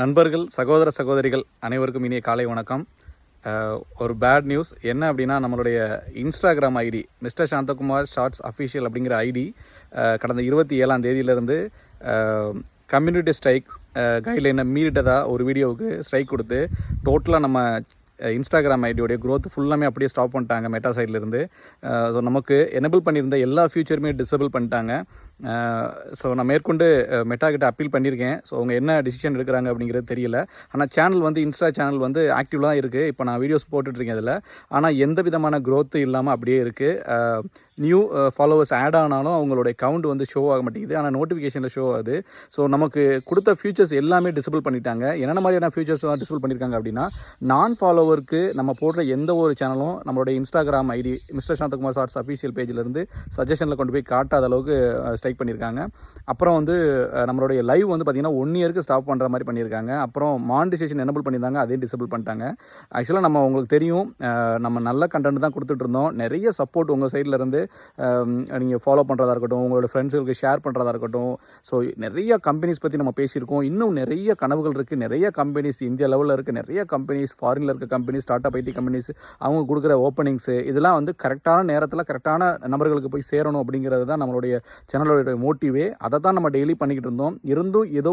நண்பர்கள், சகோதர சகோதரிகள் அனைவருக்கும் இனிய காலை வணக்கம். ஒரு பேட் நியூஸ் என்ன அப்படின்னா, நம்மளுடைய Instagram ID mister Santhakumar shorts official அப்படிங்கிற ஐடி கடந்த 27ஆம் தேதியிலிருந்து கம்யூனிட்டி ஸ்ட்ரைக் கைட்லைனை மீறிட்டதாக ஒரு வீடியோவுக்கு ஸ்ட்ரைக் கொடுத்து டோட்டலாக நம்ம இன்ஸ்டாகிராம் ஐடியோடைய க்ரோத் ஃபுல்லாமே அப்படியே ஸ்டாப் பண்ணிட்டாங்க மெட்டா சைட்லேருந்து. ஸோ நமக்கு எனபிள் பண்ணியிருந்த எல்லா ஃபியூச்சருமே டிசபிள் பண்ணிட்டாங்க. ஸோ நான் மேற்கொண்டு மெட்டா கிட்ட அப்பீல் பண்ணியிருக்கேன். ஸோ அவங்க என்ன டிசிஷன் எடுக்கிறாங்க அப்படிங்கிறது தெரியல. ஆனால் சேனல் வந்து இன்ஸ்டா சேனல் வந்து ஆக்டிவாக தான் இருக்குது. இப்போ நான் வீடியோஸ் போட்டுட்ருக்கேன் இதில். ஆனால் எந்த விதமான க்ரோத்து இல்லாமல் அப்படியே இருக்குது. நியூ ஃபாலோவர்ஸ் ஆட் ஆனாலும் அவங்களுடைய கவுண்ட் வந்து ஷோ ஆக மாட்டேங்குது. ஆனால் நோட்டிஃபிகேஷனில் ஷோ ஆகுது. ஸோ நமக்கு கொடுத்த ஃபியூச்சர்ஸ் எல்லாமே டிசபிள் பண்ணிட்டாங்க. என்னென்ன மாதிரியான ஃபியூச்சர்ஸ்லாம் டிசபிள் பண்ணியிருக்காங்க அப்படின்னா, நான் ஃபாலோவருக்கு நம்ம போடுற எந்த ஒரு சேனலும் நம்மளுடைய Instagram ID mister Santhakumar shorts official பேஜிலேருந்து சஜஷனில் கொண்டு போய் காட்டாத அளவுக்கு ஸ்ட்ரைக் பண்ணியிருக்காங்க. அப்புறம் வந்து நம்மளுடைய லைவ் வந்து பார்த்திங்கன்னா 1 இயருக்கு ஸ்டாப் பண்ணுற மாதிரி பண்ணியிருக்காங்க. அப்புறம் மானிட்டைசேஷன் எனபிள் பண்ணியிருந்தாங்க, அதையும் டிசபிள் பண்ணிட்டாங்க. ஆக்சுவலாக நம்ம உங்களுக்கு தெரியும், நம்ம நல்ல கண்டென்ட் தான் கொடுத்துட்ருந்தோம். நிறைய சப்போர்ட் உங்கள் சைட்லேருந்து நீங்கள் ஃபாலோ பண்ணுறதா இருக்கட்டும், உங்களோட ஃப்ரெண்ட்ஸுகளுக்கு ஷேர் பண்ணுறதா இருக்கட்டும். ஸோ நிறைய கம்பெனிஸ் பற்றி நம்ம பேசியிருக்கோம். இன்னும் நிறைய கனவுகள் இருக்குது. நிறைய கம்பெனிஸ் இந்தியா லெவலில் இருக்குது. நிறைய கம்பெனிஸ், ஃபாரினில் இருக்க companies, start up IT companies, அவங்க கொடுக்குற ஓப்பனிங்ஸு இதெல்லாம் வந்து கரெக்டான நேரத்தில் கரெக்டான நபர்களுக்கு போய் சேரணும் அப்படிங்கிறது தான் நம்மளுடைய சேனலோட மோட்டிவே. அதை தான் நம்ம டெய்லி பண்ணிக்கிட்டு இருந்தோம். இருந்தும் ஏதோ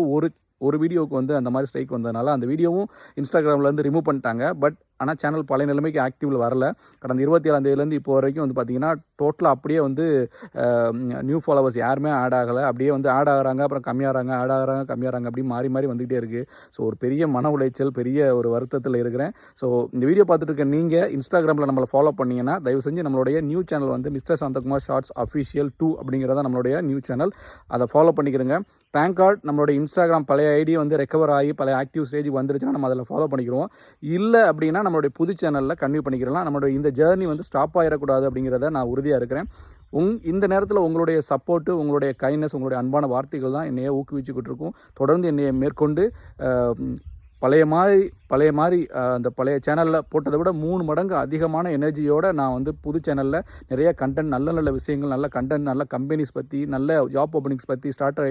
ஒரு வீடியோவுக்கு வந்து அந்த மாதிரி ஸ்ட்ரைக் வந்ததுனால அந்த வீடியோவும் இன்ஸ்டாகிராம்லேருந்து ரிமூவ் பண்ணிட்டாங்க. பட் ஆனால் சேனல் பழைய நிலைமைக்கு ஆக்டிவில் வரல. கடந்த 27ஆம் தேதியிலேருந்து இப்போ வரைக்கும் வந்து பார்த்திங்கன்னா டோட்டலாக அப்படியே வந்து நியூ ஃபாலோவர்ஸ் யாருமே ஆட் ஆகலை. அப்படியே வந்து ஆட் ஆகிறாங்க, அப்புறம் கம்மியாகிறாங்க, ஆட் ஆகிறாங்க, கம்மியாகிறாங்க, அப்படி மாறி மாறி வந்துகிட்டே இருக்குது. ஸோ ஒரு பெரிய மன உளைச்சல், பெரிய ஒரு வருத்தத்தில் இருக்கிறேன். ஸோ இந்த வீடியோ பார்த்துட்டு இருக்க நீங்கள் இன்ஸ்டாகிராமில் நம்மளை ஃபாலோ பண்ணிங்கன்னா தயவு செஞ்சு நம்மளுடைய நியூ சேனல் வந்து மிஸ்டர் சாந்தகுமார் ஷார்ட்ஸ் அஃபிஷியல் 2 அப்படிங்கிறத நம்மளுடைய நியூ சேனல். அதை ஃபாலோ பண்ணிக்கிறங்க. தேங்க் காட் நம்மளோட இன்ஸ்டாகிராம் பழைய ஐடி வந்து ரெக்கவர் ஆகி பழைய ஆக்டிவ் ஸ்டேஜ் வந்துருச்சுன்னா நம்ம அதில் ஃபாலோ பண்ணிக்கிறோம். இல்லை அப்படின்னா நம்மளுடைய புது சேனலில் கன்டினியூ பண்ணிக்கிறலாம். நம்மளுடைய இந்த ஜேர்னி வந்து ஸ்டாப் ஆகிடக்கூடாது அப்படிங்கிறத நான் உறுதியாக இருக்கிறேன். இந்த நேரத்தில் உங்களுடைய சப்போர்ட்டு, உங்களுடைய கைண்ட்னஸ், உங்களுடைய அன்பான வார்த்தைகள் தான் என்னையே ஊக்குவிச்சுக்கிட்டு இருக்கும். தொடர்ந்து என்னையை மேற்கொண்டு பழைய மாதிரி அந்த பழைய சேனலில் போட்டதை விட 3 மடங்கு அதிகமான எனர்ஜியோடு நான் வந்து புது சேனலில் நிறைய கண்டென்ட், நல்ல விஷயங்கள், நல்ல கண்டென்ட், நல்ல கம்பெனிஸ் பற்றி, நல்ல ஜாப் ஓப்பனிங்ஸ் பற்றி, ஸ்டார்டர்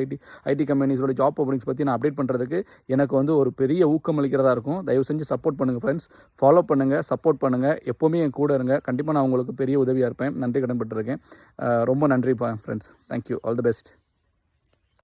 ஐடி கம்பெனிஸோட ஜாப் ஓப்பனிங்ஸ் பற்றி நான் அப்டேட் பண்ணுறதுக்கு எனக்கு வந்து ஒரு பெரிய ஊக்கம் அளிக்கிறதா இருக்கும். தயவு செஞ்சு சப்போர்ட் பண்ணுங்கள் ஃப்ரெண்ட்ஸ். ஃபாலோ பண்ணுங்கள், சப்போர்ட் பண்ணுங்கள். எப்போவுமே என் கூட இருங்க. கண்டிப்பாக நான் உங்களுக்கு பெரிய உதவியாக இருப்பேன். நன்றி கடன்பட்டிருக்கேன். ரொம்ப நன்றிப்பா friends. Thank you. All the best.